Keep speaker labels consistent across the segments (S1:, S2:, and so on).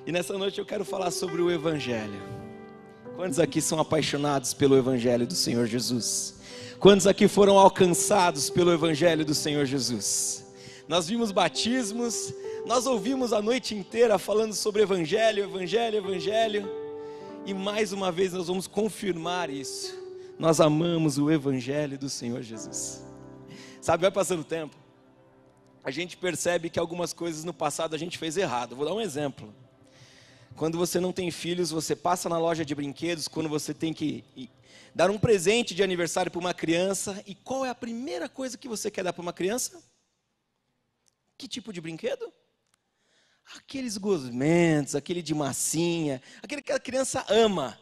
S1: E nessa noite eu quero falar sobre o Evangelho. Quantos aqui são apaixonados pelo Evangelho do Senhor Jesus? Quantos aqui foram alcançados pelo Evangelho do Senhor Jesus? Nós vimos batismos, nós ouvimos a noite inteira falando sobre Evangelho, Evangelho, Evangelho. E mais uma vez nós vamos confirmar isso. Nós amamos o Evangelho do Senhor Jesus. Sabe, vai passando o tempo, a gente percebe que algumas coisas no passado a gente fez errado. Vou dar um exemplo. Quando você não tem filhos, você passa na loja de brinquedos, quando você tem que dar um presente de aniversário para uma criança, e qual é a primeira coisa que você quer dar para uma criança? Que tipo de brinquedo? Aqueles gosmentos, aquele de massinha, aquele que a criança ama,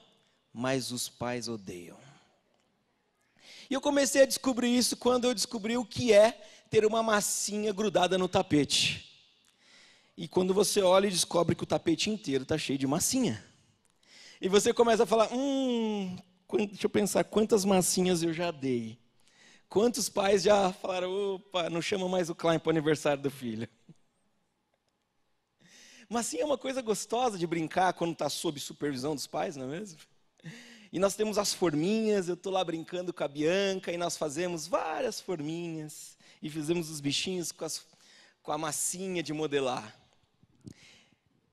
S1: mas os pais odeiam. E eu comecei a descobrir isso quando eu descobri o que é ter uma massinha grudada no tapete. E quando você olha e descobre que o tapete inteiro está cheio de massinha. E você começa a falar, deixa eu pensar, quantas massinhas eu já dei. Quantos pais já falaram, opa, não chama mais o Klein para o aniversário do filho. Massinha é uma coisa gostosa de brincar quando está sob supervisão dos pais, não é mesmo? E nós temos as forminhas, eu estou lá brincando com a Bianca, e nós fazemos várias forminhas, e fizemos os bichinhos com a massinha de modelar.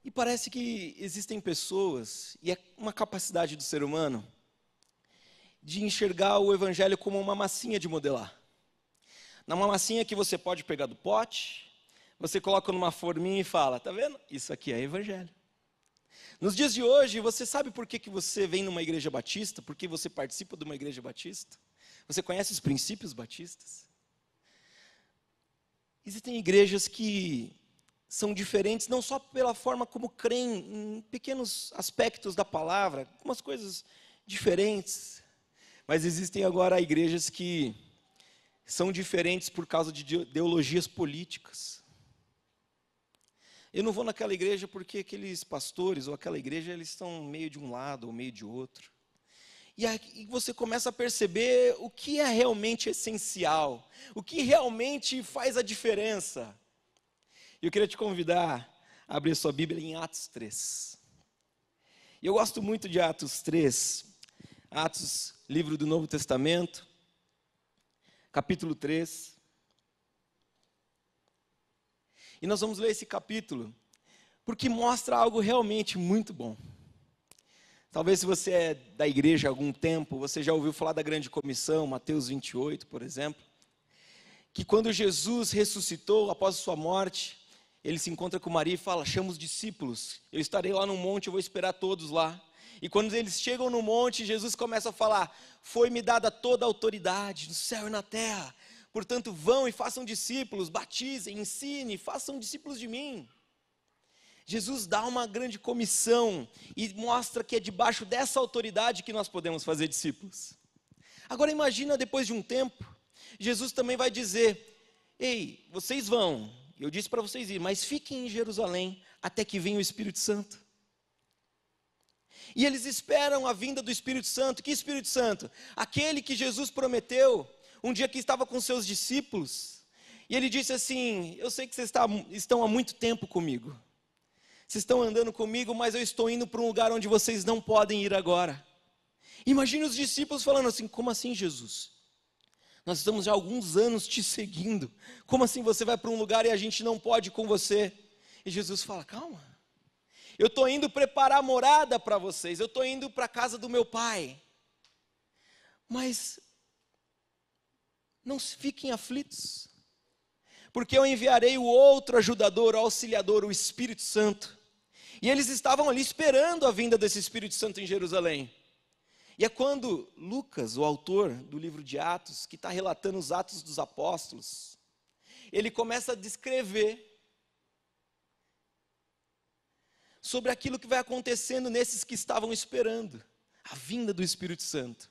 S1: E parece que existem pessoas, e é uma capacidade do ser humano, de enxergar o Evangelho como uma massinha de modelar. Uma massinha que você pode pegar do pote, você coloca numa forminha e fala, tá vendo? Isso aqui é Evangelho. Nos dias de hoje, você sabe por que você vem numa igreja batista? Por que você participa de uma igreja batista? Você conhece os princípios batistas? Existem igrejas que são diferentes, não só pela forma como creem em pequenos aspectos da palavra, algumas coisas diferentes, mas existem agora igrejas que são diferentes por causa de ideologias políticas. Eu não vou naquela igreja porque aqueles pastores ou aquela igreja, eles estão meio de um lado ou meio de outro. E aí você começa a perceber o que é realmente essencial, o que realmente faz a diferença. Eu queria te convidar a abrir sua Bíblia em Atos 3. E eu gosto muito de Atos 3, Atos, livro do Novo Testamento, capítulo 3. E nós vamos ler esse capítulo, porque mostra algo realmente muito bom. Talvez se você é da igreja há algum tempo, você já ouviu falar da grande comissão, Mateus 28, por exemplo, que quando Jesus ressuscitou após a sua morte, ele se encontra com Maria e fala, chama os discípulos, eu estarei lá no monte, eu vou esperar todos lá. E quando eles chegam no monte, Jesus começa a falar, foi-me dada toda a autoridade no céu e na terra, portanto vão e façam discípulos, batizem, ensinem, façam discípulos de mim. Jesus dá uma grande comissão e mostra que é debaixo dessa autoridade que nós podemos fazer discípulos. Agora imagina depois de um tempo, Jesus também vai dizer, ei, vocês vão, eu disse para vocês ir, mas fiquem em Jerusalém até que venha o Espírito Santo. E eles esperam a vinda do Espírito Santo. Que Espírito Santo? Aquele que Jesus prometeu um dia que estava com seus discípulos. E ele disse assim, eu sei que vocês estão há muito tempo comigo. Vocês estão andando comigo, mas eu estou indo para um lugar onde vocês não podem ir agora. Imagine os discípulos falando assim, como assim Jesus? Nós estamos já há alguns anos te seguindo. Como assim você vai para um lugar e a gente não pode ir com você? E Jesus fala, calma. Eu estou indo preparar morada para vocês. Eu estou indo para a casa do meu pai. Mas não fiquem aflitos. Porque eu enviarei o outro ajudador, o auxiliador, o Espírito Santo. E eles estavam ali esperando a vinda desse Espírito Santo em Jerusalém. E é quando Lucas, o autor do livro de Atos, que está relatando os Atos dos Apóstolos, ele começa a descrever sobre aquilo que vai acontecendo nesses que estavam esperando a vinda do Espírito Santo.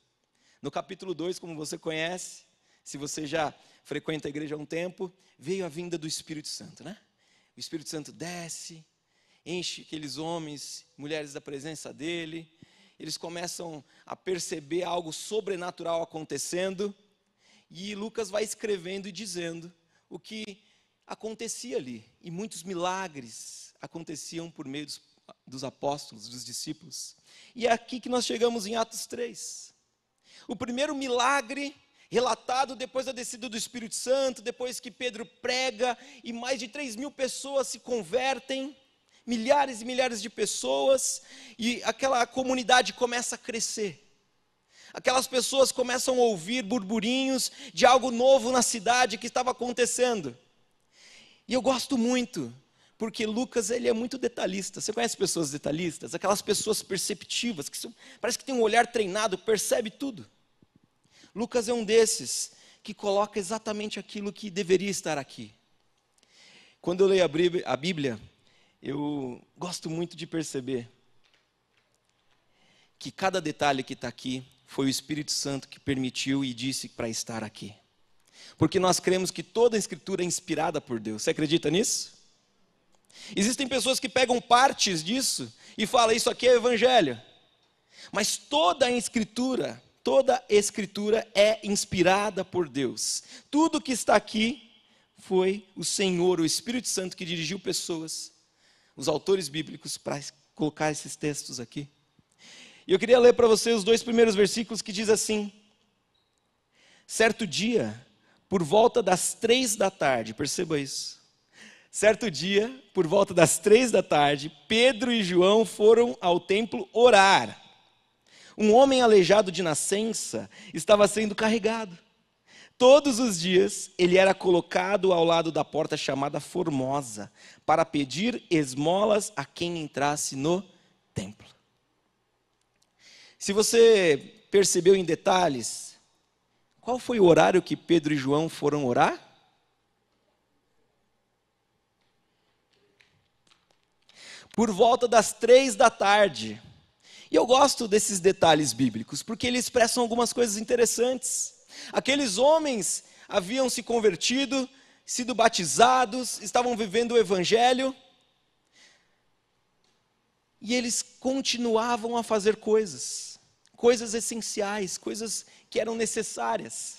S1: No capítulo 2, como você conhece, se você já frequenta a igreja há um tempo, veio a vinda do Espírito Santo, né? O Espírito Santo desce, enche aqueles homens, mulheres da presença dele, eles começam a perceber algo sobrenatural acontecendo, e Lucas vai escrevendo e dizendo o que acontecia ali, e muitos milagres aconteciam por meio dos dos apóstolos, dos discípulos. E é aqui que nós chegamos em Atos 3. O primeiro milagre relatado depois da descida do Espírito Santo, depois que Pedro prega e mais de 3.000 pessoas se convertem, milhares e milhares de pessoas, e aquela comunidade começa a crescer. Aquelas pessoas começam a ouvir burburinhos de algo novo na cidade que estava acontecendo. E eu gosto muito, porque Lucas ele é muito detalhista. Você conhece pessoas detalhistas? Aquelas pessoas perceptivas, parece que tem um olhar treinado, percebe tudo. Lucas é um desses, que coloca exatamente aquilo que deveria estar aqui. Quando eu leio a Bíblia, eu gosto muito de perceber que cada detalhe que está aqui, foi o Espírito Santo que permitiu e disse para estar aqui. Porque nós cremos que toda a Escritura é inspirada por Deus. Você acredita nisso? Existem pessoas que pegam partes disso e falam, isso aqui é o Evangelho. Mas toda a Escritura é inspirada por Deus. Tudo que está aqui foi o Senhor, o Espírito Santo que dirigiu pessoas, os autores bíblicos, para colocar esses textos aqui. E eu queria ler para vocês os 2 primeiros versículos que diz assim: certo dia, por volta das 3 da tarde, perceba isso. Certo dia, por volta das 3 da tarde, Pedro e João foram ao templo orar. Um homem aleijado de nascença estava sendo carregado. Todos os dias ele era colocado ao lado da porta chamada Formosa, para pedir esmolas a quem entrasse no templo. Se você percebeu em detalhes, qual foi o horário que Pedro e João foram orar? Por volta das 3 da tarde. E eu gosto desses detalhes bíblicos, porque eles expressam algumas coisas interessantes. Aqueles homens haviam se convertido, sido batizados, estavam vivendo o Evangelho, e eles continuavam a fazer coisas essenciais, coisas que eram necessárias.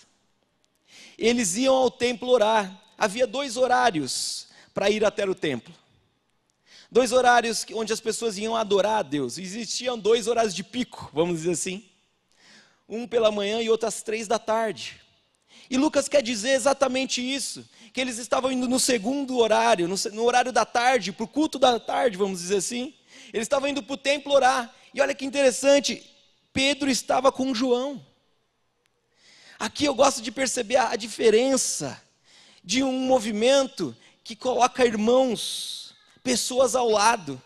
S1: Eles iam ao templo orar. Havia 2 horários para ir até o templo. 2 horários onde as pessoas iam adorar a Deus. Existiam 2 horários de pico, vamos dizer assim. Um pela manhã e outro às 3 da tarde. E Lucas quer dizer exatamente isso, que eles estavam indo no segundo horário, no horário da tarde, para o culto da tarde, vamos dizer assim. Eles estavam indo para o templo orar. E olha que interessante, Pedro estava com João. Aqui eu gosto de perceber a diferença de um movimento que coloca irmãos, pessoas ao lado.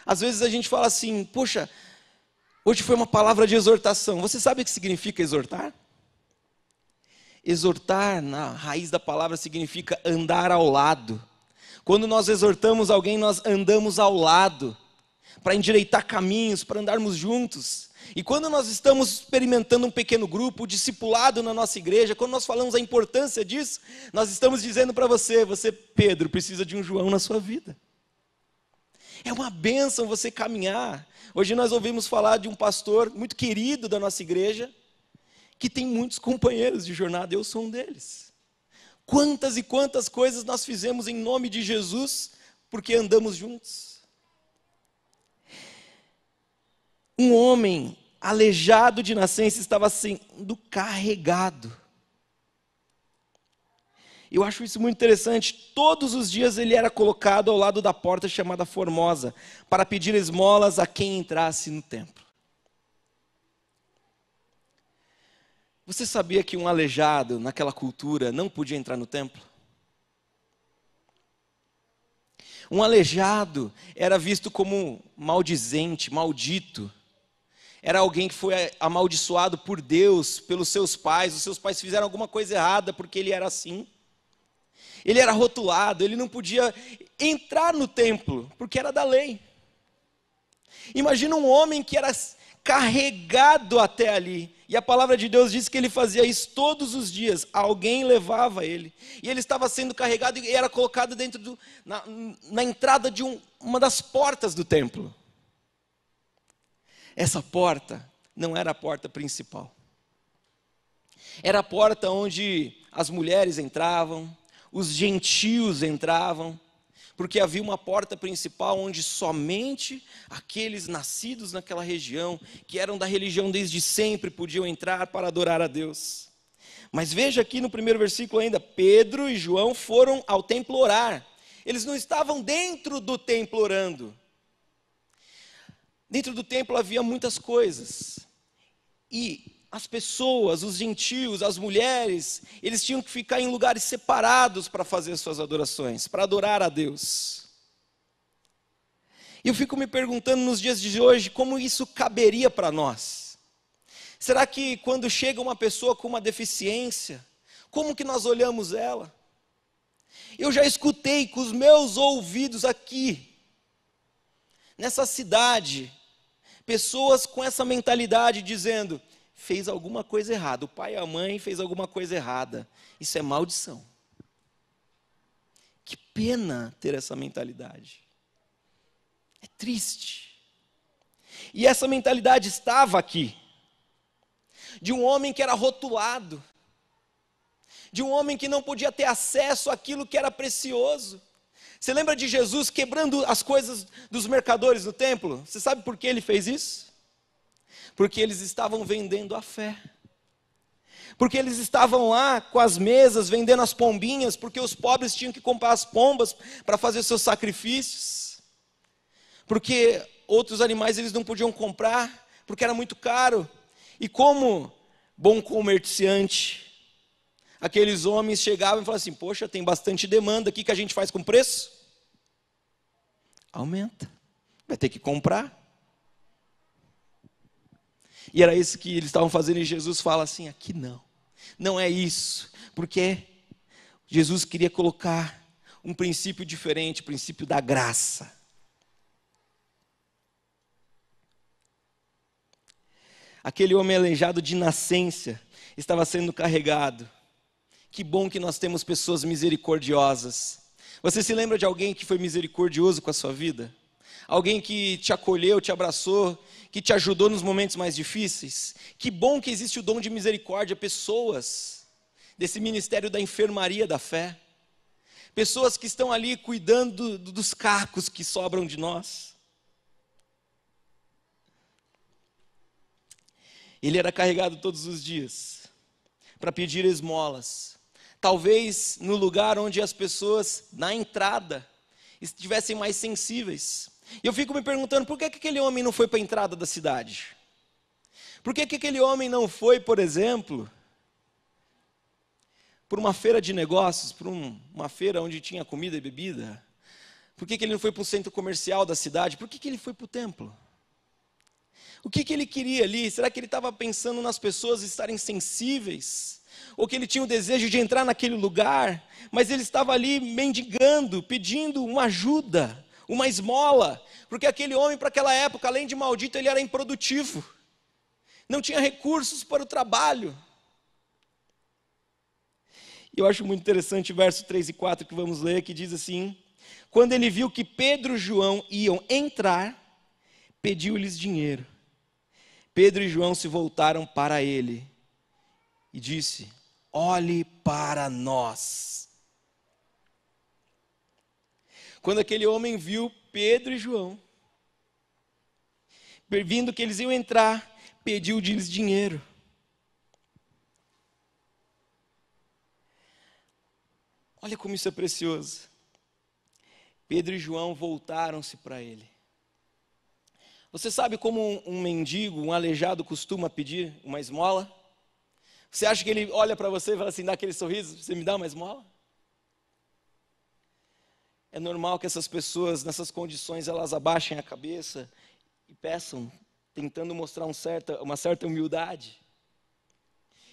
S1: Às vezes a gente fala assim, poxa, hoje foi uma palavra de exortação. Você sabe o que significa exortar? Exortar, na raiz da palavra, significa andar ao lado. Quando nós exortamos alguém, nós andamos ao lado, para endireitar caminhos, para andarmos juntos. E quando nós estamos experimentando um pequeno grupo, o discipulado na nossa igreja, quando nós falamos a importância disso, nós estamos dizendo para você, Pedro, precisa de um João na sua vida. É uma bênção você caminhar. Hoje nós ouvimos falar de um pastor muito querido da nossa igreja, que tem muitos companheiros de jornada, eu sou um deles. Quantas e quantas coisas nós fizemos em nome de Jesus, porque andamos juntos. Um homem aleijado de nascença estava sendo carregado. Eu acho isso muito interessante. Todos os dias ele era colocado ao lado da porta chamada Formosa, para pedir esmolas a quem entrasse no templo. Você sabia que um aleijado naquela cultura não podia entrar no templo? Um aleijado era visto como maldizente, maldito. Era alguém que foi amaldiçoado por Deus, pelos seus pais. Os seus pais fizeram alguma coisa errada porque ele era assim. Ele era rotulado, ele não podia entrar no templo, porque era da lei. Imagina um homem que era carregado até ali. E a palavra de Deus diz que ele fazia isso todos os dias. Alguém levava ele. E ele estava sendo carregado e era colocado dentro na entrada de uma das portas do templo. Essa porta não era a porta principal. Era a porta onde as mulheres entravam, os gentios entravam, porque havia uma porta principal onde somente aqueles nascidos naquela região, que eram da religião desde sempre, podiam entrar para adorar a Deus. Mas veja aqui no primeiro versículo ainda, Pedro e João foram ao templo orar. Eles não estavam dentro do templo orando. Dentro do templo havia muitas coisas. E as pessoas, os gentios, as mulheres, eles tinham que ficar em lugares separados para fazer suas adorações, para adorar a Deus. E eu fico me perguntando nos dias de hoje, como isso caberia para nós? Será que quando chega uma pessoa com uma deficiência, como que nós olhamos ela? Eu já escutei com os meus ouvidos aqui, nessa cidade, pessoas com essa mentalidade dizendo, fez alguma coisa errada, o pai e a mãe fez alguma coisa errada, isso é maldição. Que pena ter essa mentalidade, é triste. E essa mentalidade estava aqui, de um homem que era rotulado, de um homem que não podia ter acesso àquilo que era precioso. Você lembra de Jesus quebrando as coisas dos mercadores no templo? Você sabe por que ele fez isso? Porque eles estavam vendendo a fé. Porque eles estavam lá com as mesas vendendo as pombinhas, porque os pobres tinham que comprar as pombas para fazer seus sacrifícios. Porque outros animais eles não podiam comprar, porque era muito caro. E como bom comerciante, aqueles homens chegavam e falavam assim, poxa, tem bastante demanda, o que a gente faz com o preço? Aumenta, vai ter que comprar. E era isso que eles estavam fazendo, e Jesus fala assim, aqui não é isso, porque Jesus queria colocar um princípio diferente, o princípio da graça. Aquele homem aleijado de nascença estava sendo carregado. Que bom que nós temos pessoas misericordiosas. Você se lembra de alguém que foi misericordioso com a sua vida? Alguém que te acolheu, te abraçou, que te ajudou nos momentos mais difíceis? Que bom que existe o dom de misericórdia, pessoas desse ministério da enfermaria da fé. Pessoas que estão ali cuidando dos cacos que sobram de nós. Ele era carregado todos os dias para pedir esmolas. Talvez no lugar onde as pessoas, na entrada, estivessem mais sensíveis. E eu fico me perguntando, por que aquele homem não foi para a entrada da cidade? Por que aquele homem não foi, por exemplo, por uma feira de negócios, por uma feira onde tinha comida e bebida? Por que ele não foi para o centro comercial da cidade? Por que ele foi para o templo? O que ele queria ali? Será que ele estava pensando nas pessoas estarem sensíveis? Ou que ele tinha o desejo de entrar naquele lugar, mas ele estava ali mendigando, pedindo uma ajuda, uma esmola, porque aquele homem para aquela época, além de maldito, ele era improdutivo, não tinha recursos para o trabalho. E eu acho muito interessante o verso 3 e 4 que vamos ler, que diz assim, quando ele viu que Pedro e João iam entrar, pediu-lhes dinheiro. Pedro e João se voltaram para ele e disse, olhe para nós. Quando aquele homem viu Pedro e João, vindo que eles iam entrar, pediu-lhes dinheiro. Olha como isso é precioso. Pedro e João voltaram-se para ele. Você sabe como um mendigo, um aleijado costuma pedir uma esmola? Você acha que ele olha para você e fala assim, dá aquele sorriso, você me dá uma esmola? É normal que essas pessoas, nessas condições, elas abaixem a cabeça e peçam, tentando mostrar uma certa humildade.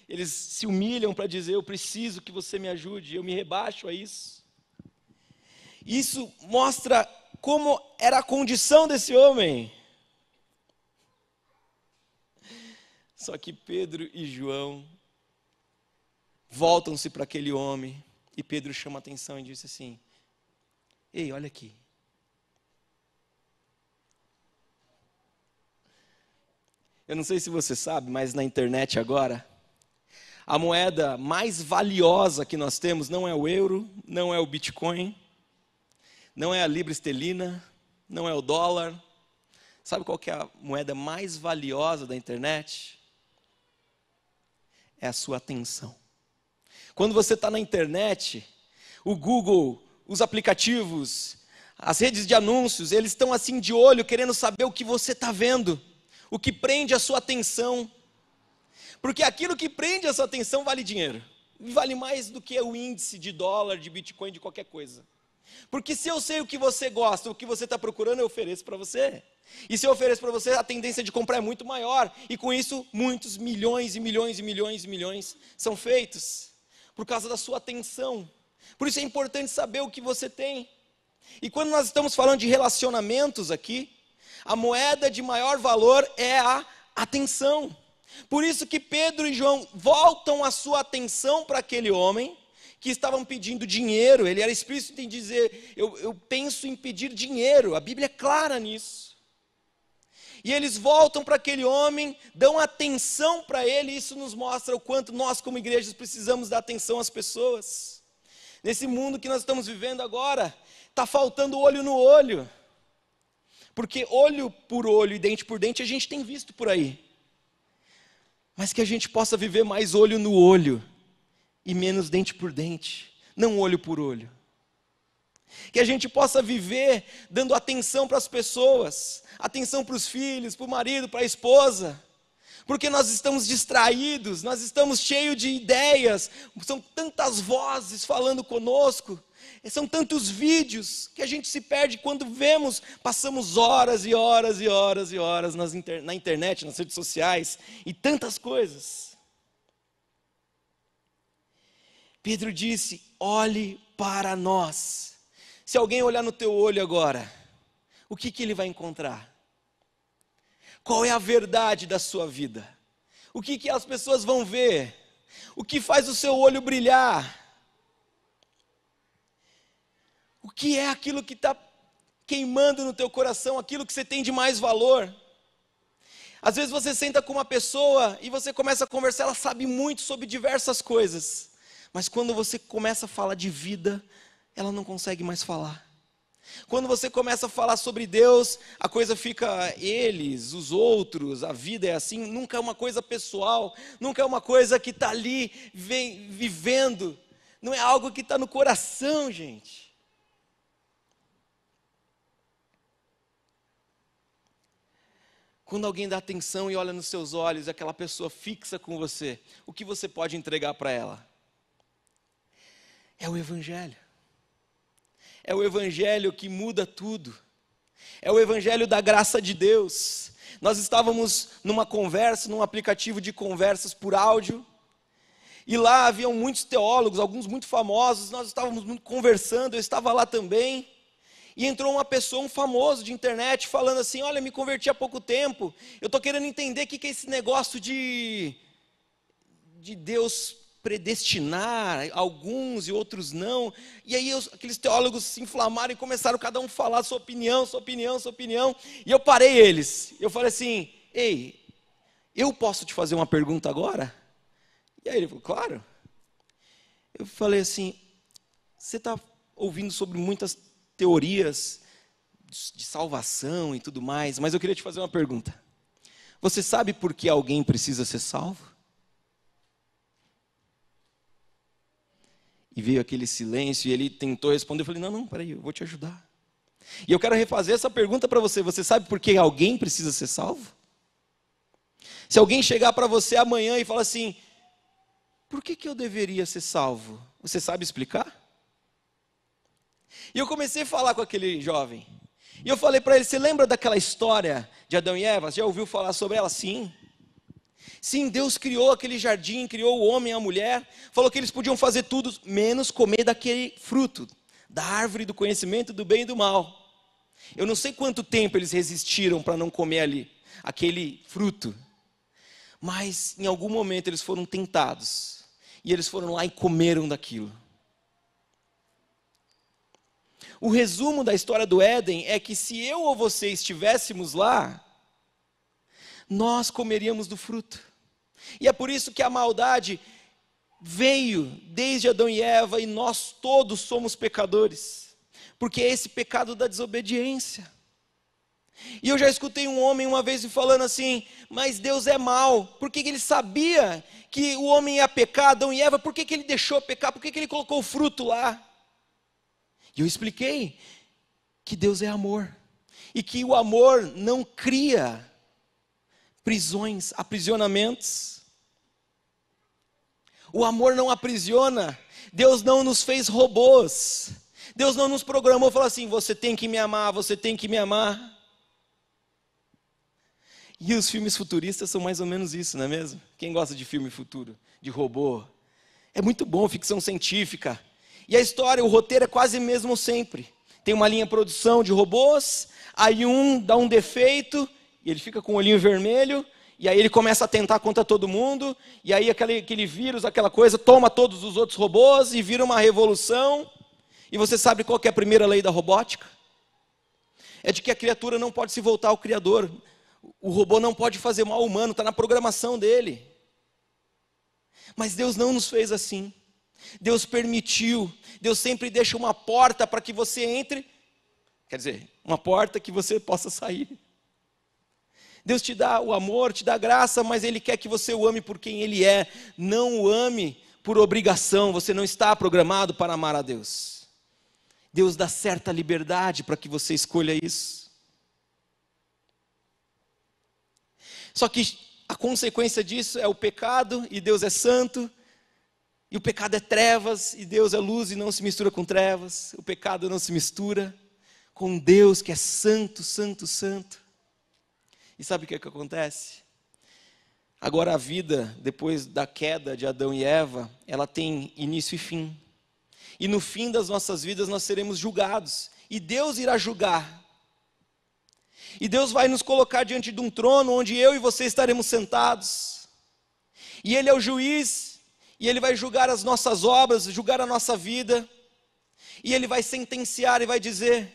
S1: Eles se humilham para dizer, eu preciso que você me ajude, eu me rebaixo a isso. Isso mostra como era a condição desse homem. Só que Pedro e João voltam-se para aquele homem e Pedro chama a atenção e diz assim, ei, olha aqui. Eu não sei se você sabe, mas na internet agora, a moeda mais valiosa que nós temos não é o euro, não é o Bitcoin, não é a libra esterlina, não é o dólar. Sabe qual que é a moeda mais valiosa da internet? É a sua atenção. Quando você está na internet, o Google, os aplicativos, as redes de anúncios, eles estão assim de olho, querendo saber o que você está vendo, o que prende a sua atenção. Porque aquilo que prende a sua atenção vale dinheiro. Vale mais do que o índice de dólar, de Bitcoin, de qualquer coisa. Porque se eu sei o que você gosta, o que você está procurando, eu ofereço para você. E se eu ofereço para você, a tendência de comprar é muito maior. E com isso, muitos milhões e milhões e milhões e milhões são feitos. Por causa da sua atenção. Por isso é importante saber o que você tem. E quando nós estamos falando de relacionamentos aqui, a moeda de maior valor é a atenção. Por isso que Pedro e João voltam a sua atenção para aquele homem que estavam pedindo dinheiro. Ele era explícito em dizer, eu penso em pedir dinheiro. A Bíblia é clara nisso. E eles voltam para aquele homem, dão atenção para ele, e isso nos mostra o quanto nós como igrejas precisamos dar atenção às pessoas. Nesse mundo que nós estamos vivendo agora, está faltando olho no olho. Porque olho por olho e dente por dente a gente tem visto por aí. Mas que a gente possa viver mais olho no olho e menos dente por dente, não olho por olho. Que a gente possa viver dando atenção para as pessoas, atenção para os filhos, para o marido, para a esposa, porque nós estamos distraídos, nós estamos cheios de ideias, são tantas vozes falando conosco, são tantos vídeos que a gente se perde quando vemos, passamos horas e horas e horas e horas na internet, nas redes sociais e tantas coisas. Pedro disse, olhe para nós. Se alguém olhar no teu olho agora, o que ele vai encontrar? Qual é a verdade da sua vida? O que as pessoas vão ver? O que faz o seu olho brilhar? O que é aquilo que está queimando no teu coração, aquilo que você tem de mais valor? Às vezes você senta com uma pessoa e você começa a conversar, ela sabe muito sobre diversas coisas, mas quando você começa a falar de vida, ela não consegue mais falar. Quando você começa a falar sobre Deus, a coisa fica eles, os outros, a vida é assim, nunca é uma coisa pessoal, nunca é uma coisa que está ali vivendo, não é algo que está no coração, gente. Quando alguém dá atenção e olha nos seus olhos, aquela pessoa fixa com você, o que você pode entregar para ela? É o Evangelho. É o Evangelho que muda tudo. É o Evangelho da graça de Deus. Nós estávamos numa conversa, num aplicativo de conversas por áudio, e lá haviam muitos teólogos, alguns muito famosos, nós estávamos conversando, eu estava lá também, e entrou uma pessoa, um famoso de internet, falando assim, olha, me converti há pouco tempo, eu estou querendo entender o que é esse negócio de Deus predestinar alguns e outros não. E aí aqueles teólogos se inflamaram e começaram cada um a falar sua opinião, sua opinião, sua opinião. E eu parei eles. Eu falei assim, ei, eu posso te fazer uma pergunta agora? E aí ele falou, claro. Eu falei assim, você está ouvindo sobre muitas teorias de salvação e tudo mais, mas eu queria te fazer uma pergunta. Você sabe por que alguém precisa ser salvo? E veio aquele silêncio e ele tentou responder. Eu falei, não, peraí, eu vou te ajudar. E eu quero refazer essa pergunta para você. Você sabe por que alguém precisa ser salvo? Se alguém chegar para você amanhã e falar assim, por que eu deveria ser salvo? Você sabe explicar? E eu comecei a falar com aquele jovem. E eu falei para ele, você lembra daquela história de Adão e Eva? Já ouviu falar sobre ela? Sim. Sim, Deus criou aquele jardim, criou o homem e a mulher, falou que eles podiam fazer tudo, menos comer daquele fruto, da árvore do conhecimento do bem e do mal. Eu não sei quanto tempo eles resistiram para não comer ali, aquele fruto. Mas em algum momento eles foram tentados, e eles foram lá e comeram daquilo. O resumo da história do Éden é que se eu ou você estivéssemos lá, nós comeríamos do fruto. E é por isso que a maldade veio desde Adão e Eva, e nós todos somos pecadores. porque é esse pecado da desobediência. E eu já escutei um homem uma vez falando assim, mas Deus é mau, por que ele sabia que o homem ia pecar, Adão e Eva, por que ele deixou pecar, por que ele colocou o fruto lá? E eu expliquei que Deus é amor, e que o amor não cria prisões, aprisionamentos. O amor não aprisiona. Deus não nos fez robôs. Deus não nos programou e falou assim, você tem que me amar, você tem que me amar. E os filmes futuristas são mais ou menos isso, não é mesmo? Quem gosta de filme futuro, de robô? É muito bom, ficção científica. E a história, o roteiro é quase mesmo sempre. Tem uma linha de produção de robôs, aí um dá um defeito, e ele fica com o olhinho vermelho, e aí ele começa a tentar contra todo mundo, e aí aquele vírus, aquela coisa, toma todos os outros robôs e vira uma revolução. E você sabe qual que é a primeira lei da robótica? É de que a criatura não pode se voltar ao Criador. O robô não pode fazer mal ao humano, está na programação dele. Mas Deus não nos fez assim. Deus permitiu. Deus sempre deixa uma porta para que você entre. Quer dizer, uma porta que você possa sair. Deus te dá o amor, te dá a graça, mas Ele quer que você o ame por quem Ele é. Não o ame por obrigação. Você não está programado para amar a Deus. Deus dá certa liberdade para que você escolha isso. Só que a consequência disso é o pecado, e Deus é santo. E o pecado é trevas, e Deus é luz e não se mistura com trevas. O pecado não se mistura com Deus que é santo, santo, santo. E sabe o que acontece? Agora a vida, depois da queda de Adão e Eva, ela tem início e fim. E no fim das nossas vidas nós seremos julgados. E Deus irá julgar. E Deus vai nos colocar diante de um trono onde eu e você estaremos sentados. E Ele é o juiz, e Ele vai julgar as nossas obras, julgar a nossa vida. E Ele vai sentenciar e vai dizer: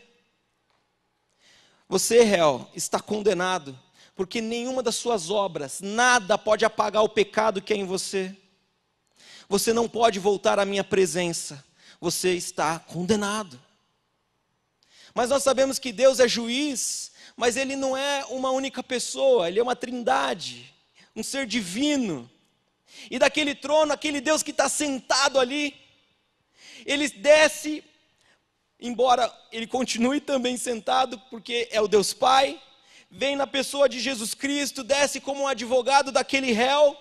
S1: você, réu, está condenado, porque nenhuma das suas obras, nada pode apagar o pecado que é em você. Você não pode voltar à minha presença, você está condenado. Mas nós sabemos que Deus é juiz, mas Ele não é uma única pessoa, Ele é uma trindade, um ser divino. E daquele trono, aquele Deus que está sentado ali, Ele desce, embora Ele continue também sentado, porque é o Deus Pai, vem na pessoa de Jesus Cristo, desce como um advogado daquele réu,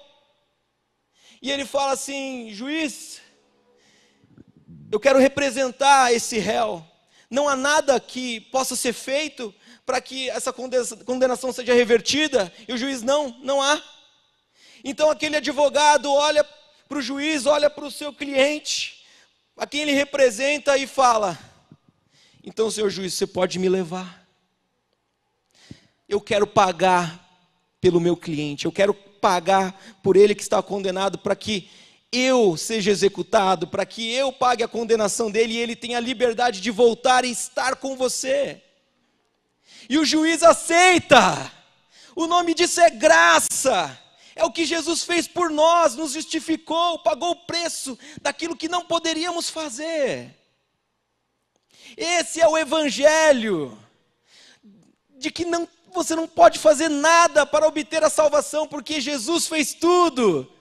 S1: e Ele fala assim: juiz, eu quero representar esse réu, não há nada que possa ser feito para que essa condenação seja revertida. E o juiz: não há. Então aquele advogado olha para o juiz, olha para o seu cliente, a quem ele representa, e fala: então, senhor juiz, você pode me levar. Eu quero pagar pelo meu cliente, eu quero pagar por ele que está condenado, para que eu seja executado, para que eu pague a condenação dele, e ele tenha a liberdade de voltar e estar com você. E o juiz aceita. O nome disso é graça. É o que Jesus fez por nós, nos justificou, pagou o preço daquilo que não poderíamos fazer. Esse é o evangelho, de que você não pode fazer nada para obter a salvação, porque Jesus fez tudo.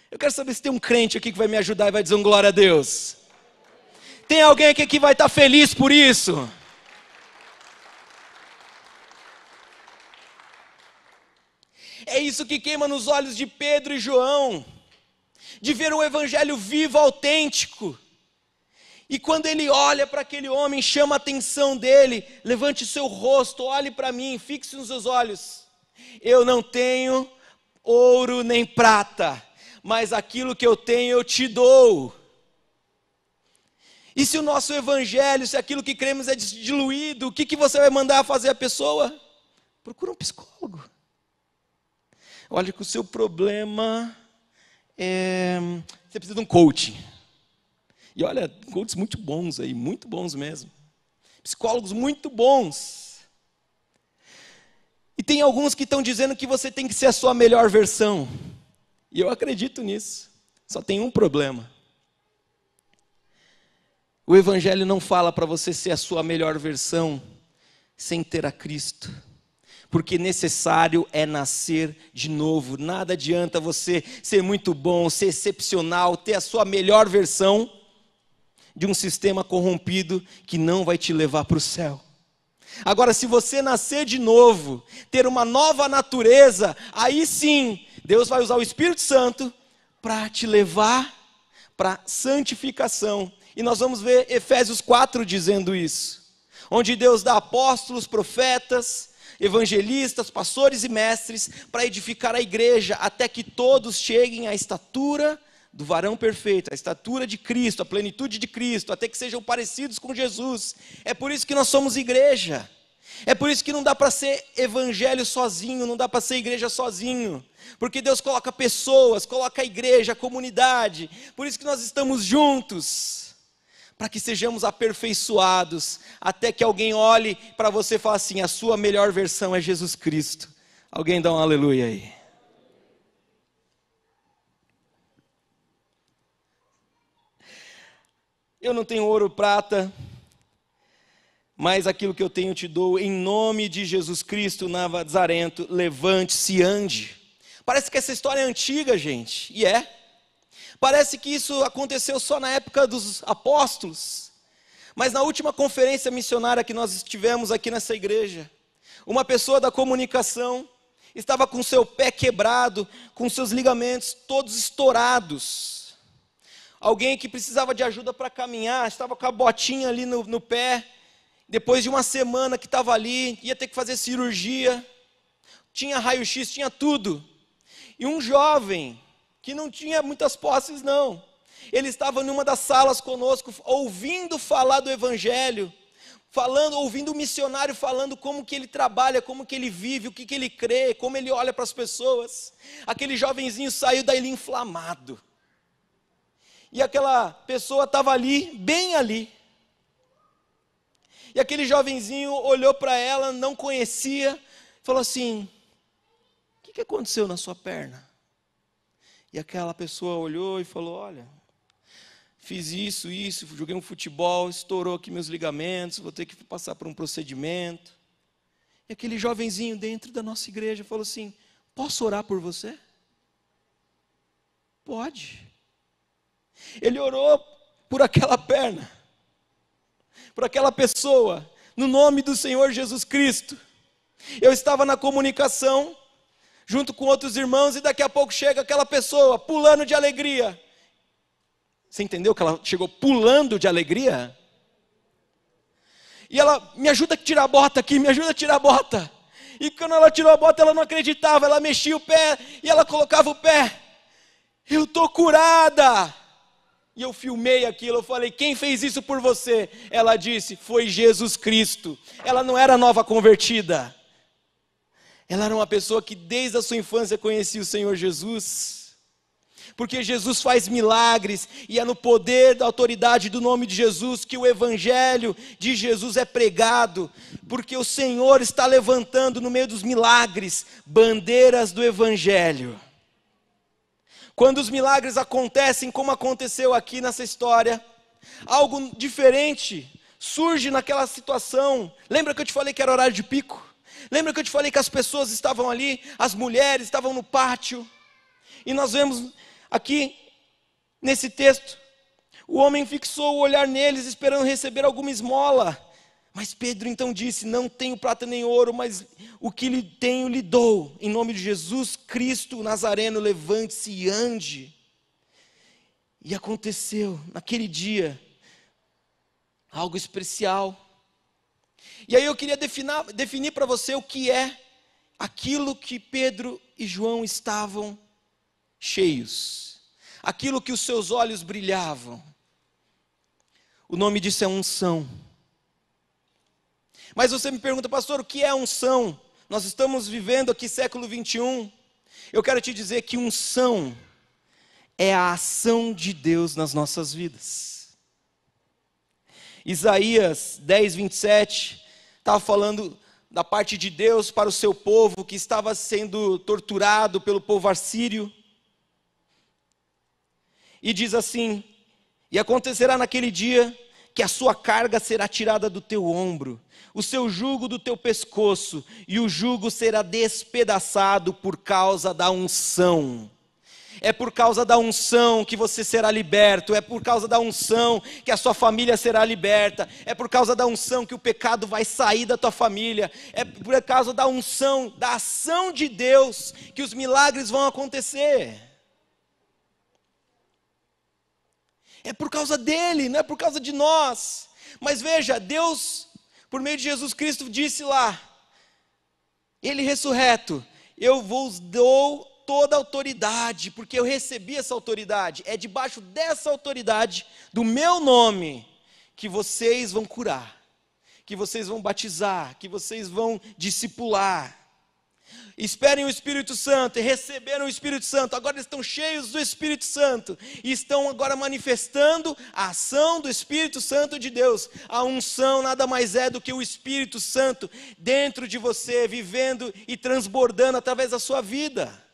S1: Eu quero saber se tem um crente aqui que vai me ajudar e vai dizer um glória a Deus. Tem alguém aqui que vai estar feliz por isso? É isso que queima nos olhos de Pedro e João, de ver um evangelho vivo, autêntico. E quando ele olha para aquele homem, chama a atenção dele: levante o seu rosto, olhe para mim, fixe nos seus olhos. Eu não tenho ouro nem prata, mas aquilo que eu tenho eu te dou. E se o nosso evangelho, se aquilo que cremos é diluído, o que você vai mandar fazer a pessoa? Procura um psicólogo. Olha que o seu problema você precisa de um coaching. E olha, coaches muito bons aí, muito bons mesmo. Psicólogos muito bons. E tem alguns que estão dizendo que você tem que ser a sua melhor versão. E eu acredito nisso. Só tem um problema. O Evangelho não fala para você ser a sua melhor versão sem ter a Cristo, porque necessário é nascer de novo. Nada adianta você ser muito bom, ser excepcional, ter a sua melhor versão de um sistema corrompido que não vai te levar para o céu. Agora, se você nascer de novo, ter uma nova natureza, aí sim, Deus vai usar o Espírito Santo para te levar para santificação. E nós vamos ver Efésios 4 dizendo isso, onde Deus dá apóstolos, profetas, evangelistas, pastores e mestres para edificar a igreja, até que todos cheguem à estatura do varão perfeito, a estatura de Cristo, a plenitude de Cristo, até que sejam parecidos com Jesus. É por isso que nós somos igreja. É por isso que não dá para ser evangelho sozinho, não dá para ser igreja sozinho, porque Deus coloca pessoas, coloca a igreja, a comunidade. Por isso que nós estamos juntos, para que sejamos aperfeiçoados, até que alguém olhe para você e fale assim: a sua melhor versão é Jesus Cristo. Alguém dá um aleluia aí. Eu não tenho ouro ou prata, mas aquilo que eu tenho te dou, em nome de Jesus Cristo Nazareno, levante-se e ande. Parece que essa história é antiga, gente, e é. Parece que isso aconteceu só na época dos apóstolos, mas na última conferência missionária que nós tivemos aqui nessa igreja, uma pessoa da comunicação estava com seu pé quebrado, com seus ligamentos todos estourados. Alguém que precisava de ajuda para caminhar, estava com a botinha ali no pé, depois de uma semana que estava ali, ia ter que fazer cirurgia, tinha raio-x, tinha tudo. E um jovem, que não tinha muitas posses não, ele estava numa das salas conosco, ouvindo falar do Evangelho, ouvindo o missionário falando como que ele trabalha, como que ele vive, o que ele crê, como ele olha para as pessoas. Aquele jovenzinho saiu dali inflamado, e aquela pessoa estava ali, bem ali, e aquele jovenzinho olhou para ela, não conhecia, falou assim: o que aconteceu na sua perna? E aquela pessoa olhou e falou: olha, fiz isso, joguei um futebol, estourou aqui meus ligamentos, vou ter que passar por um procedimento. E aquele jovenzinho dentro da nossa igreja falou assim: posso orar por você? Pode. Ele orou por aquela perna, por aquela pessoa, no nome do Senhor Jesus Cristo. Eu estava na comunicação, junto com outros irmãos, e daqui a pouco chega aquela pessoa, pulando de alegria. Você entendeu que ela chegou pulando de alegria? E ela: me ajuda a tirar a bota aqui, me ajuda a tirar a bota. E quando ela tirou a bota, ela não acreditava, ela mexia o pé, e ela colocava o pé. Eu estou curada. E eu filmei aquilo, eu falei: quem fez isso por você? Ela disse: foi Jesus Cristo. Ela não era nova convertida, ela era uma pessoa que desde a sua infância conhecia o Senhor Jesus, porque Jesus faz milagres, e é no poder da autoridade do nome de Jesus que o Evangelho de Jesus é pregado, porque o Senhor está levantando no meio dos milagres, bandeiras do Evangelho. Quando os milagres acontecem, como aconteceu aqui nessa história, algo diferente surge naquela situação. Lembra que eu te falei que era horário de pico? Lembra que eu te falei que as pessoas estavam ali, as mulheres estavam no pátio? E nós vemos aqui, nesse texto, o homem fixou o olhar neles, esperando receber alguma esmola. Mas Pedro então disse: não tenho prata nem ouro, mas o que lhe tenho lhe dou. Em nome de Jesus Cristo Nazareno, levante-se e ande. E aconteceu naquele dia algo especial. E aí eu queria definir para você o que é aquilo que Pedro e João estavam cheios, aquilo que os seus olhos brilhavam. O nome disso é unção. Mas você me pergunta: pastor, o que é unção? Nós estamos vivendo aqui século 21. Eu quero te dizer que unção é a ação de Deus nas nossas vidas. Isaías 10, 27, estava falando da parte de Deus para o seu povo, que estava sendo torturado pelo povo assírio. E diz assim: e acontecerá naquele dia, que a sua carga será tirada do teu ombro, o seu jugo do teu pescoço, e o jugo será despedaçado por causa da unção. É por causa da unção que você será liberto, é por causa da unção que a sua família será liberta, é por causa da unção que o pecado vai sair da tua família, é por causa da unção, da ação de Deus, que os milagres vão acontecer. É por causa dele, não é por causa de nós. Mas veja, Deus, por meio de Jesus Cristo, disse lá, ele ressurreto, eu vos dou toda a autoridade, porque eu recebi essa autoridade, é debaixo dessa autoridade, do meu nome, que vocês vão curar, que vocês vão batizar, que vocês vão discipular. Esperem o Espírito Santo, e receberam o Espírito Santo, agora eles estão cheios do Espírito Santo, e estão agora manifestando a ação do Espírito Santo de Deus. A unção nada mais é do que o Espírito Santo dentro de você, vivendo e transbordando através da sua vida.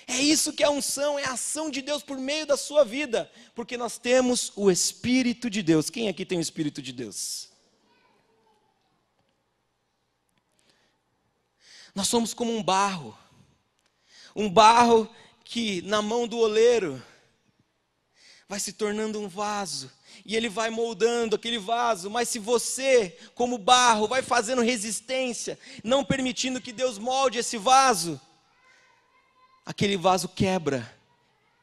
S1: É isso que é a unção, é a ação de Deus por meio da sua vida, porque nós temos o Espírito de Deus. Quem aqui tem o Espírito de Deus? Nós somos como um barro que na mão do oleiro vai se tornando um vaso, e ele vai moldando aquele vaso, mas se você, como barro, vai fazendo resistência, não permitindo que Deus molde esse vaso, aquele vaso quebra,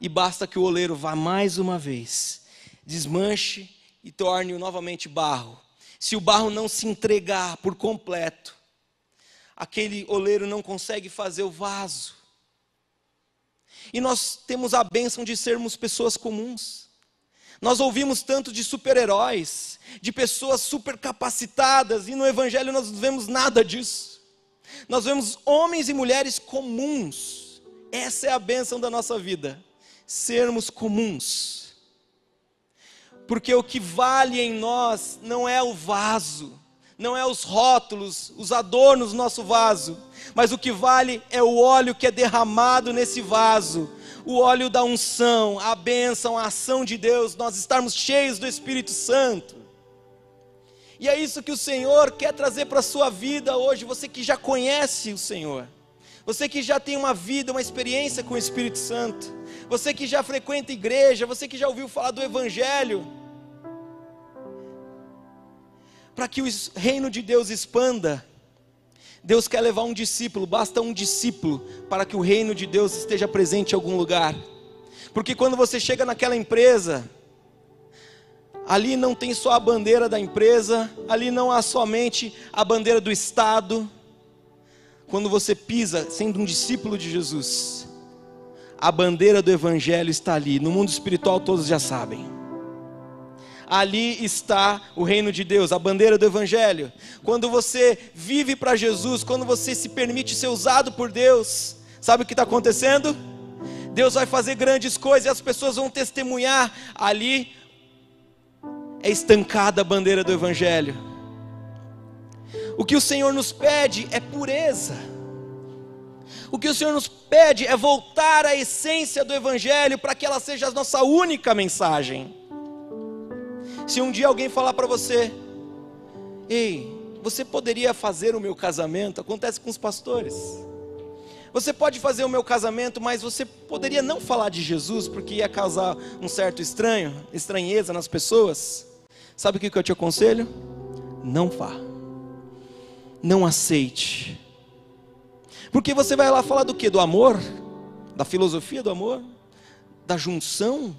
S1: e basta que o oleiro vá mais uma vez, desmanche e torne-o novamente barro. Se o barro não se entregar por completo, aquele oleiro não consegue fazer o vaso. E nós temos a bênção de sermos pessoas comuns. Nós ouvimos tanto de super-heróis, de pessoas super capacitadas, e no Evangelho nós não vemos nada disso. Nós vemos homens e mulheres comuns. Essa é a bênção da nossa vida, sermos comuns. Porque o que vale em nós não é o vaso, não é os rótulos, os adornos do nosso vaso, mas o que vale é o óleo que é derramado nesse vaso, o óleo da unção, a bênção, a ação de Deus, nós estarmos cheios do Espírito Santo. E é isso que o Senhor quer trazer para a sua vida hoje, você que já conhece o Senhor. Você que já tem uma vida, uma experiência com o Espírito Santo, você que já frequenta a igreja, você que já ouviu falar do Evangelho, para que o reino de Deus expanda, Deus quer levar um discípulo, basta um discípulo para que o reino de Deus esteja presente em algum lugar. Porque quando você chega naquela empresa, ali não tem só a bandeira da empresa, ali não há somente a bandeira do Estado. Quando você pisa, sendo um discípulo de Jesus, a bandeira do Evangelho está ali. No mundo espiritual todos já sabem. Ali está o reino de Deus, a bandeira do Evangelho. Quando você vive para Jesus, quando você se permite ser usado por Deus, sabe o que está acontecendo? Deus vai fazer grandes coisas e as pessoas vão testemunhar. Ali é estancada a bandeira do Evangelho. O que o Senhor nos pede é pureza. O que o Senhor nos pede é voltar à essência do Evangelho, para que ela seja a nossa única mensagem. Se um dia alguém falar para você: ei, você poderia fazer o meu casamento? Acontece com os pastores. Você pode fazer o meu casamento, mas você poderia não falar de Jesus, porque ia causar um certo estranheza nas pessoas. Sabe o que eu te aconselho? Não vá. Não aceite. Porque você vai lá falar do quê? Do amor? Da filosofia do amor? Da junção?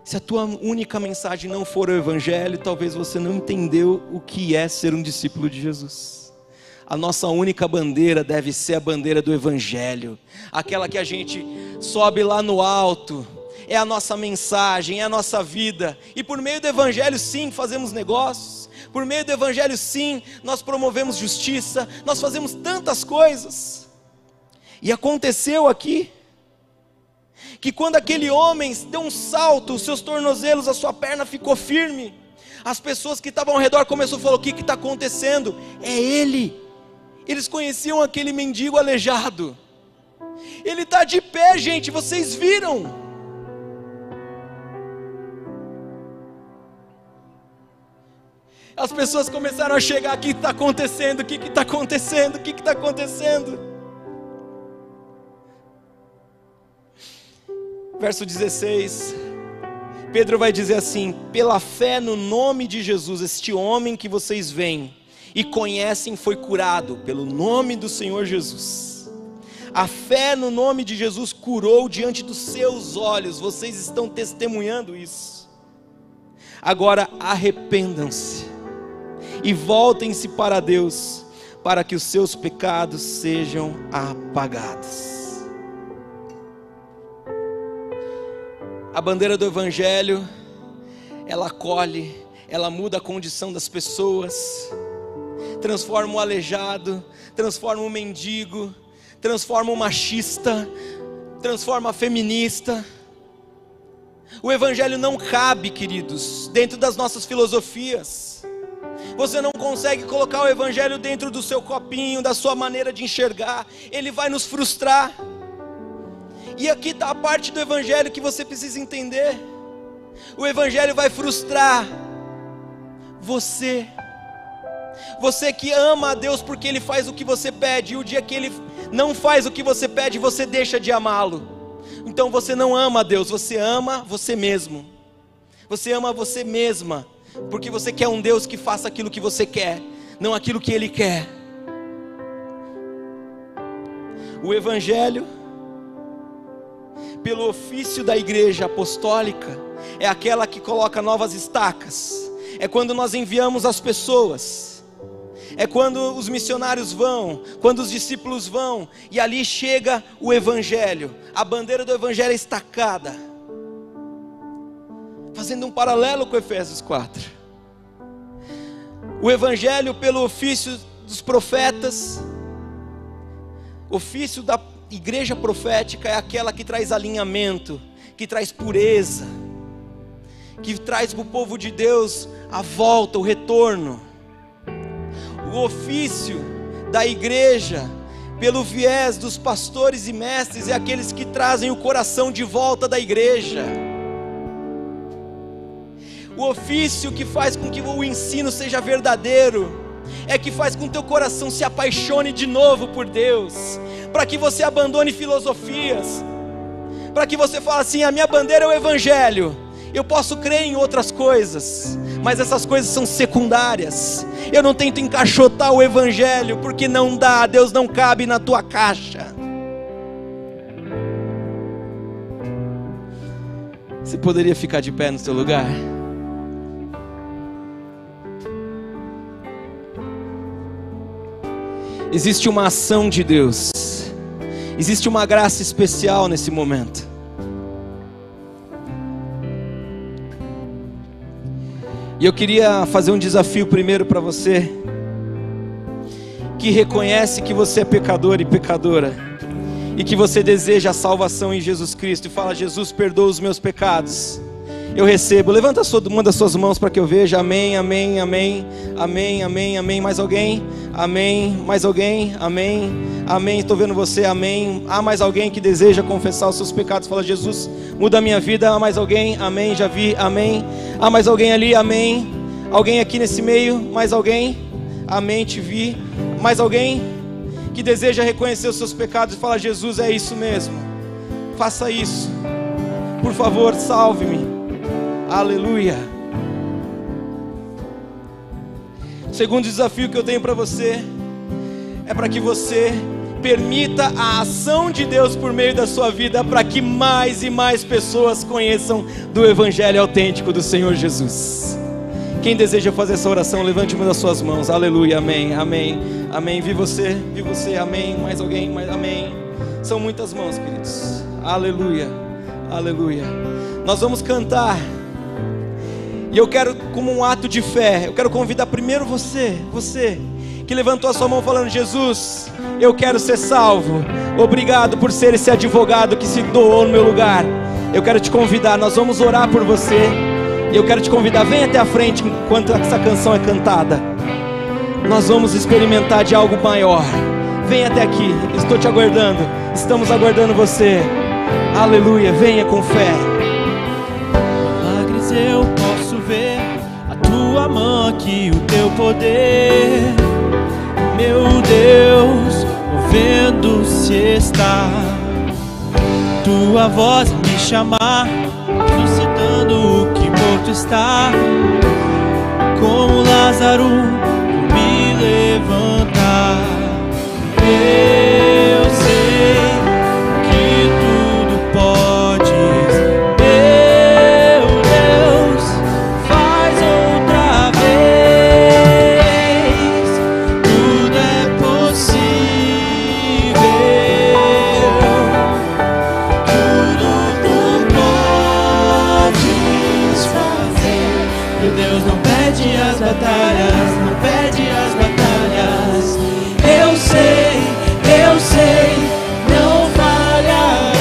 S1: Se a tua única mensagem não for o Evangelho, talvez você não entendeu o que é ser um discípulo de Jesus. A nossa única bandeira deve ser a bandeira do Evangelho, aquela que a gente sobe lá no alto, é a nossa mensagem, é a nossa vida. E por meio do Evangelho sim, fazemos negócios. Por meio do Evangelho sim, nós promovemos justiça, nós fazemos tantas coisas. E aconteceu aqui, que quando aquele homem deu um salto, os seus tornozelos, a sua perna ficou firme, as pessoas que estavam ao redor começaram a falar: o que está acontecendo? É ele. Eles conheciam aquele mendigo aleijado. Ele está de pé, gente, vocês viram? As pessoas começaram a chegar: o que está acontecendo? O que está acontecendo? O que está acontecendo? Verso 16, Pedro vai dizer assim: pela fé no nome de Jesus, este homem que vocês veem e conhecem foi curado pelo nome do Senhor Jesus. A fé no nome de Jesus curou diante dos seus olhos, vocês estão testemunhando isso. Agora arrependam-se e voltem-se para Deus, para que os seus pecados sejam apagados. A bandeira do Evangelho, ela acolhe, ela muda a condição das pessoas, transforma o aleijado, transforma o mendigo, transforma o machista, transforma a feminista. O Evangelho não cabe, queridos, dentro das nossas filosofias. Você não consegue colocar o Evangelho dentro do seu copinho, da sua maneira de enxergar. Ele vai nos frustrar. E aqui está a parte do Evangelho que você precisa entender. O Evangelho vai frustrar você. Você que ama a Deus porque Ele faz o que você pede, e o dia que Ele não faz o que você pede, você deixa de amá-lo. Então você não ama a Deus, você ama você mesmo. Você ama você mesma, porque você quer um Deus que faça aquilo que você quer, não aquilo que Ele quer. O Evangelho, pelo ofício da igreja apostólica, é aquela que coloca novas estacas. É quando nós enviamos as pessoas, é quando os missionários vão, quando os discípulos vão, e ali chega o Evangelho. A bandeira do Evangelho é estacada, fazendo um paralelo com Efésios 4. O Evangelho pelo ofício dos profetas, ofício da igreja profética, é aquela que traz alinhamento, que traz pureza, que traz para o povo de Deus a volta, o retorno. O ofício da igreja, pelo viés dos pastores e mestres, é aqueles que trazem o coração de volta da igreja. O ofício que faz com que o ensino seja verdadeiro, é que faz com que o teu coração se apaixone de novo por Deus, para que você abandone filosofias, para que você fale assim: a minha bandeira é o Evangelho. Eu posso crer em outras coisas, mas essas coisas são secundárias. Eu não tento encaixotar o Evangelho, porque não dá, Deus não cabe na tua caixa. Você poderia ficar de pé no seu lugar? Existe uma ação de Deus, existe uma graça especial nesse momento. E eu queria fazer um desafio primeiro para você, que reconhece que você é pecador e pecadora, e que você deseja a salvação em Jesus Cristo, e fala: Jesus, perdoa os meus pecados, eu recebo. Levanta uma das suas mãos para que eu veja. Amém, amém, amém, amém, amém, amém. Mais alguém? Amém, mais alguém? Amém, amém, estou vendo você. Amém. Há mais alguém que deseja confessar os seus pecados? Fala: Jesus, muda a minha vida. Há mais alguém? Amém, já vi. Amém. Há mais alguém ali? Amém. Alguém aqui nesse meio? Mais alguém? Amém, te vi. Mais alguém que deseja reconhecer os seus pecados e falar: Jesus, é isso mesmo, faça isso, por favor, salve-me. Aleluia. O segundo desafio que eu tenho para você é para que você permita a ação de Deus por meio da sua vida, para que mais e mais pessoas conheçam do Evangelho autêntico do Senhor Jesus. Quem deseja fazer essa oração, levante uma das suas mãos. Aleluia, amém, amém, amém. Vi você, amém. Mais alguém, amém. São muitas mãos, queridos. Aleluia, aleluia. Nós vamos cantar, e eu quero, como um ato de fé, eu quero convidar primeiro você que levantou a sua mão falando: Jesus, eu quero ser salvo, obrigado por ser esse advogado que se doou no meu lugar. Eu quero te convidar, nós vamos orar por você, e eu quero te convidar, vem até a frente enquanto essa canção é cantada. Nós vamos experimentar de algo maior. Vem até aqui, estou te aguardando, estamos aguardando você. Aleluia, venha com fé.
S2: Milagres eu posso ver, a tua tua mão aqui, o teu poder, meu Deus, movendo-se está. Tua voz me chamar, suscitando o que morto está. Como Lázaro, me levantar. Eu sei que tudo podes, meu Deus, faz outra vez. Tudo é possível, tudo tu podes fazer. Meu Deus não perde as batalhas, não perde as batalhas. Eu sei, não falhará.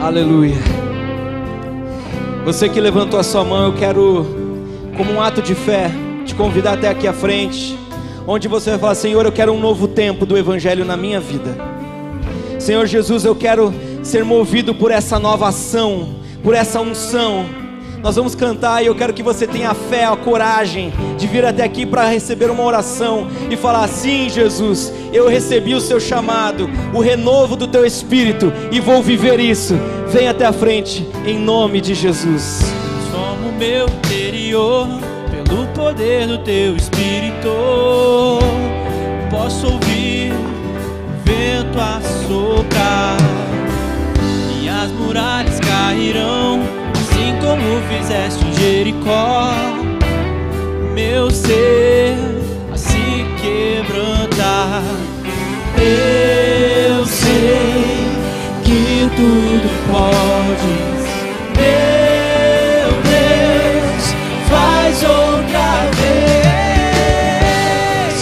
S1: Aleluia. Você que levantou a sua mão, eu quero, como um ato de fé, te convidar até aqui à frente, onde você vai falar: Senhor, eu quero um novo tempo do Evangelho na minha vida. Senhor Jesus, eu quero ser movido por essa nova ação, por essa unção. Nós vamos cantar e eu quero que você tenha a fé, a coragem de vir até aqui para receber uma oração e falar: sim, Jesus, eu recebi o seu chamado, o renovo do teu Espírito e vou viver isso. Vem até a frente, em nome de Jesus.
S2: Transforma o meu interior pelo poder do teu Espírito. Posso ouvir o vento a soprar e as muralhas cairão, assim como fizeste em Jericó. Meu ser a se quebrantar. Eu sei que tudo podes, meu Deus, faz outra vez.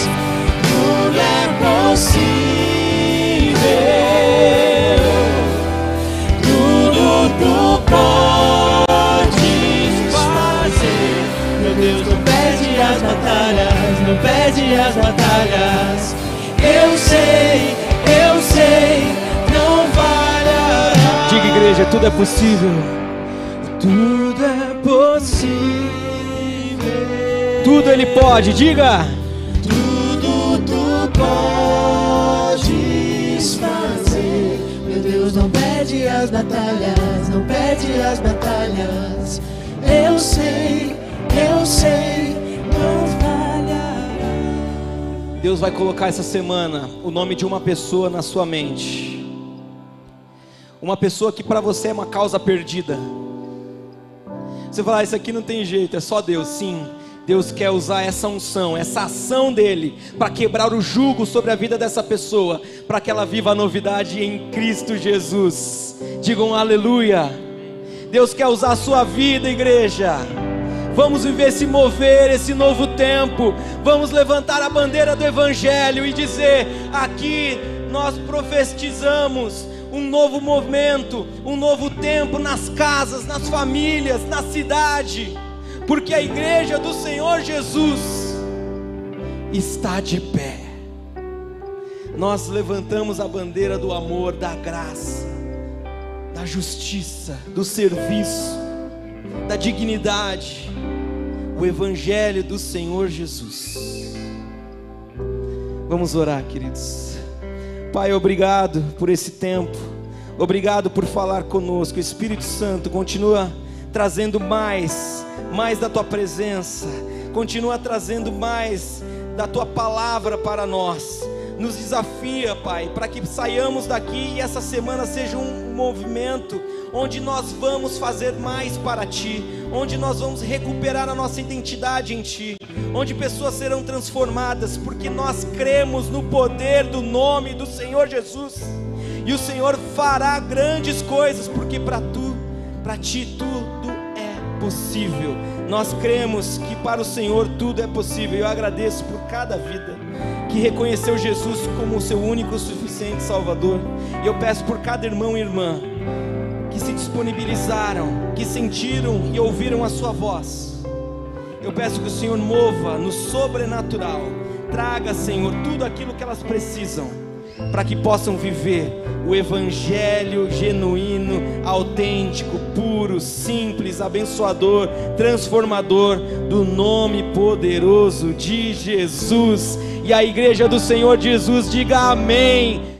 S2: Tudo é possível, tudo tu podes fazer. Meu Deus não perde as batalhas, não perde as batalhas. Eu sei, não falhará.
S1: Diga, igreja, tudo é possível.
S2: Tudo é possível.
S1: Tudo Ele pode, diga.
S2: Tudo tu podes fazer. Meu Deus não perde as batalhas, não perde as batalhas. Eu sei, não falhará.
S1: Deus vai colocar essa semana o nome de uma pessoa na sua mente. Uma pessoa que para você é uma causa perdida. Você fala: isso aqui não tem jeito, é só Deus. Sim, Deus quer usar essa unção, essa ação dele, para quebrar o jugo sobre a vida dessa pessoa, para que ela viva a novidade em Cristo Jesus. Digam aleluia. Deus quer usar a sua vida, igreja. Vamos viver esse mover, esse novo tempo. Vamos levantar a bandeira do Evangelho e dizer: aqui nós profetizamos um novo movimento, um novo tempo nas casas, nas famílias, na cidade, porque a igreja do Senhor Jesus está de pé. Nós levantamos a bandeira do amor, da graça, da justiça, do serviço, da dignidade, o Evangelho do Senhor Jesus. Vamos orar, queridos. Pai, obrigado por esse tempo, obrigado por falar conosco. Espírito Santo, continua trazendo mais da tua presença, continua trazendo mais da tua palavra para nós. Nos desafia, Pai, para que saiamos daqui e essa semana seja um movimento onde nós vamos fazer mais para Ti, onde nós vamos recuperar a nossa identidade em Ti, onde pessoas serão transformadas, porque nós cremos no poder do nome do Senhor Jesus, e o Senhor fará grandes coisas, porque para Ti tudo é possível. Nós cremos que para o Senhor tudo é possível. Eu agradeço por cada vida que reconheceu Jesus como o seu único, suficiente Salvador. E eu peço por cada irmão e irmã que se disponibilizaram, que sentiram e ouviram a sua voz. Eu peço que o Senhor mova no sobrenatural, traga, Senhor, tudo aquilo que elas precisam, para que possam viver o evangelho genuíno, autêntico, puro, simples, abençoador, transformador do nome poderoso de Jesus. E a igreja do Senhor Jesus diga amém.